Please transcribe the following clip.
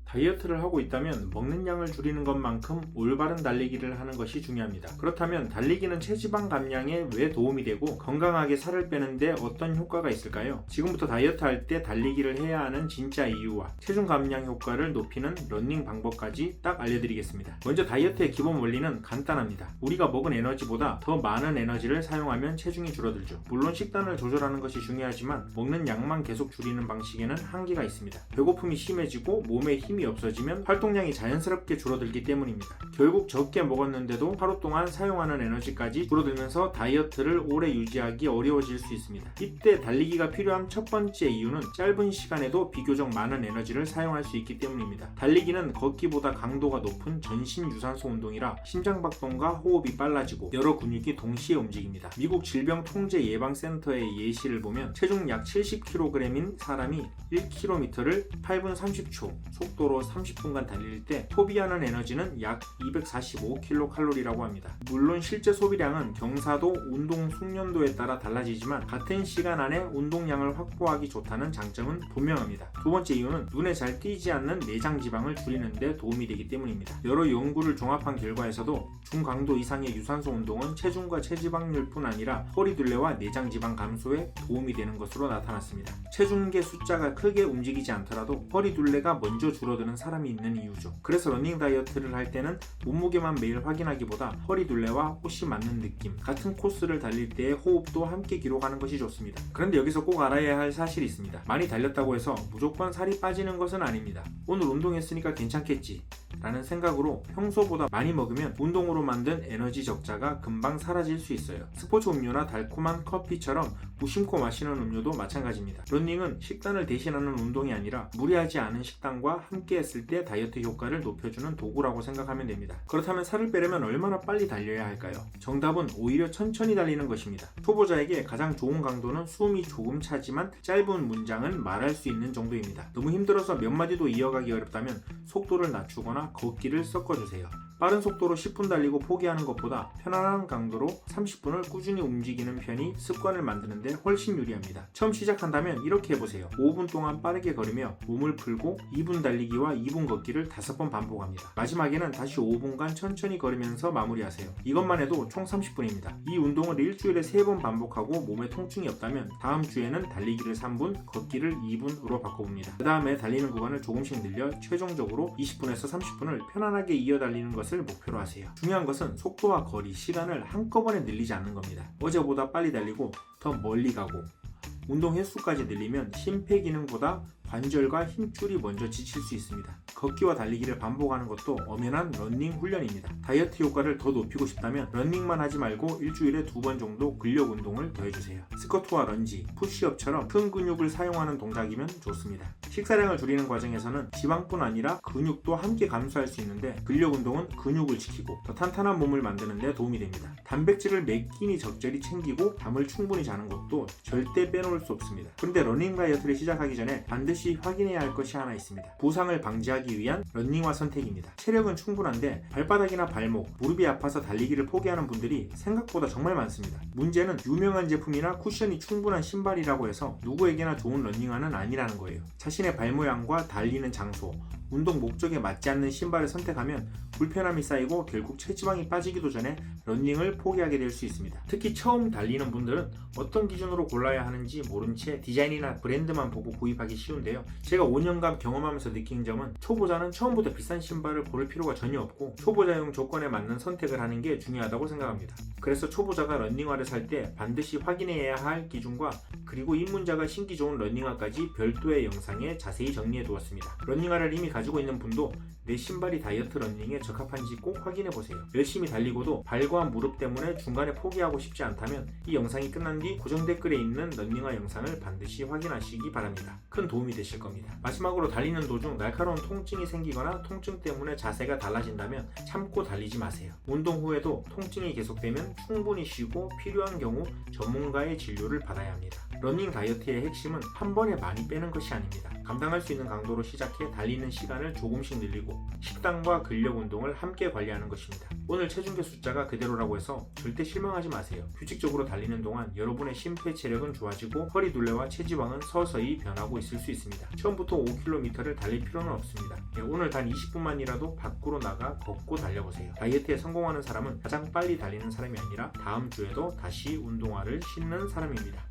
다이어트를 하고 있다면 먹는 양을 줄이는 것만큼 올바른 달리기를 하는 것이 중요합니다. 그렇다면 달리기는 체지방 감량에 왜 도움이 되고 건강하게 살을 빼는데 어떤 효과가 있을까요? 지금부터 다이어트 할 때 달리기를 해야 하는 진짜 이유와 체중 감량 효과를 높이는 러닝 방법까지 딱 알려드리겠습니다. 먼저 다이어트의 기본 원리는 간단합니다. 우리가 먹은 에너지보다 더 많은 에너지를 사용하면 체중이 줄어들죠. 물론 식단을 조절하는 것이 중요하지만 먹는 양만 계속 줄이는 방식에는 한계가 있습니다. 배고픔이 심해지고 몸에 힘이 없어지면 활동량이 자연스럽게 줄어들기 때문입니다. 결국 적게 먹었는데도 하루 동안 사용하는 에너지까지 줄어들면서 다이어트를 오래 유지하기 어려워질 수 있습니다. 이때 달리기가 필요한 첫 번째 이유는 짧은 시간에도 비교적 많은 에너지를 사용할 수 있기 때문입니다. 달리기는 걷기보다 강도가 높은 전신 유산소 운동이라 심장박동과 호흡이 빨라지고 여러 근육이 동시에 움직입니다. 미국 질병통제예방센터의 예시를 보면 체중 약 70kg인 사람이 1km를 8분 30초 속도로 30분간 달릴 때 소비하는 에너지는 약 245kcal라고 합니다. 물론 실제 소비량은 경사도, 운동 숙련도에 따라 달라지지만 같은 시간 안에 운동량을 확보하기 좋다는 장점은 분명합니다. 두 번째 이유는 눈에 잘 띄지 않는 내장 지방을 줄이는 데 도움이 되기 때문입니다. 여러 연구를 종합한 결과에서도 중강도 이상의 유산소 운동은 체중과 체지방률뿐 아니라 허리둘레와 내장 지방 감소에 도움이 되는 것으로 나타났습니다. 체중계 숫자가 크게 움직이지 않더라도 허리둘레가 먼저 줄어드는 사람이 있는 이유죠. 그래서 러닝 다이어트를 할 때는 몸무게만 매일 확인하기보다 허리둘레와 호시 맞는 느낌, 같은 코스를 달릴 때의 호흡도 함께 기록하는 것이 좋습니다. 그런데 여기서 꼭 알아야 할 사실이 있습니다. 많이 달렸다고 해서 무조건 살이 빠지는 것은 아닙니다. 오늘 운동했으니까 괜찮겠지 라는 생각으로 평소보다 많이 먹으면 운동으로 만든 에너지 적자가 금방 사라질 수 있어요. 스포츠 음료나 달콤한 커피처럼 무심코 마시는 음료도 마찬가지입니다. 러닝은 식단을 대신하는 운동이 아니라 무리하지 않은 식단과 함께 했을 때 다이어트 효과를 높여주는 도구라고 생각하면 됩니다. 그렇다면 살을 빼려면 얼마나 빨리 달려야 할까요? 정답은 오히려 천천히 달리는 것입니다. 초보자에게 가장 좋은 강도는 숨이 조금 차지만 짧은 문장은 말할 수 있는 정도입니다. 너무 힘들어서 몇 마디도 이어가기 어렵다면 속도를 낮추거나 걷기를 섞어주세요. 빠른 속도로 10분 달리고 포기하는 것보다 편안한 강도로 30분을 꾸준히 움직이는 편이 습관을 만드는데 훨씬 유리합니다. 처음 시작한다면 이렇게 해보세요. 5분 동안 빠르게 걸으며 몸을 풀고 2분 달리기와 2분 걷기를 5번 반복합니다. 마지막에는 다시 5분간 천천히 걸으면서 마무리하세요. 이것만 해도 총 30분입니다. 이 운동을 일주일에 3번 반복하고 몸에 통증이 없다면 다음 주에는 달리기를 3분, 걷기를 2분으로 바꿔봅니다. 그 다음에 달리는 구간을 조금씩 늘려 최종적으로 20분에서 30분을 편안하게 이어 달리는 것을 목표로 하세요. 중요한 것은 속도와 거리, 시간을 한꺼번에 늘리지 않는 겁니다. 어제보다 빨리 달리고 더 멀리 가고 운동 횟수까지 늘리면 심폐기능보다 관절과 힘줄이 먼저 지칠 수 있습니다. 걷기와 달리기를 반복하는 것도 엄연한 러닝 훈련입니다. 다이어트 효과를 더 높이고 싶다면 러닝만 하지 말고 일주일에 2번 정도 근력 운동을 더해주세요. 스쿼트와 런지, 푸시업처럼 큰 근육을 사용하는 동작이면 좋습니다. 식사량을 줄이는 과정에서는 지방뿐 아니라 근육도 함께 감소할 수 있는데 근력 운동은 근육을 지키고 더 탄탄한 몸을 만드는 데 도움이 됩니다. 단백질을 매 끼니 적절히 챙기고 잠을 충분히 자는 것도 절대 빼놓을 수 없습니다. 그런데 러닝 다이어트를 시작하기 전에 반드시 확인해야 할 것이 하나 있습니다. 부상을 방지하기 위한 러닝화 선택입니다. 체력은 충분한데 발바닥이나 발목, 무릎이 아파서 달리기를 포기하는 분들이 생각보다 정말 많습니다. 문제는 유명한 제품이나 쿠션이 충분한 신발이라고 해서 누구에게나 좋은 러닝화는 아니라는 거예요. 자신의 발 모양과 달리는 장소, 운동 목적에 맞지 않는 신발을 선택하면 불편함이 쌓이고 결국 체지방이 빠지기도 전에 러닝을 포기하게 될 수 있습니다. 특히 처음 달리는 분들은 어떤 기준으로 골라야 하는지 모른 채 디자인이나 브랜드만 보고 구입하기 쉬운데요. 제가 5년간 경험하면서 느낀 점은 초보자는 처음부터 비싼 신발을 고를 필요가 전혀 없고 초보자용 조건에 맞는 선택을 하는 게 중요하다고 생각합니다. 그래서 초보자가 러닝화를 살 때 반드시 확인해야 할 기준과 그리고 입문자가 신기 좋은 러닝화까지 별도의 영상에 자세히 정리해 두었습니다. 러닝화를 이미 가지고 있는 분도 내 신발이 다이어트 러닝에 적합한지 꼭 확인해 보세요. 열심히 달리고도 발과 무릎 때문에 중간에 포기하고 싶지 않다면 이 영상이 끝난 뒤 고정 댓글에 있는 러닝화 영상을 반드시 확인하시기 바랍니다. 큰 도움이 되실 겁니다. 마지막으로 달리는 도중 날카로운 통증이 생기거나 통증 때문에 자세가 달라진다면 참고 달리지 마세요. 운동 후에도 통증이 계속되면 충분히 쉬고 필요한 경우 전문가의 진료를 받아야 합니다. 러닝 다이어트의 핵심은 한 번에 많이 빼는 것이 아닙니다. 감당할 수 있는 강도로 시작해 달리는 시간을 조금씩 늘리고 식단과 근력 운동을 함께 관리하는 것입니다. 오늘 체중계 숫자가 그대로라고 해서 절대 실망하지 마세요. 규칙적으로 달리는 동안 여러분의 심폐 체력은 좋아지고 허리 둘레와 체지방은 서서히 변하고 있을 수 있습니다. 처음부터 5km를 달릴 필요는 없습니다. 오늘 단 20분만이라도 밖으로 나가 걷고 달려보세요. 다이어트에 성공하는 사람은 가장 빨리 달리는 사람이 아니라 다음 주에도 다시 운동화를 신는 사람입니다.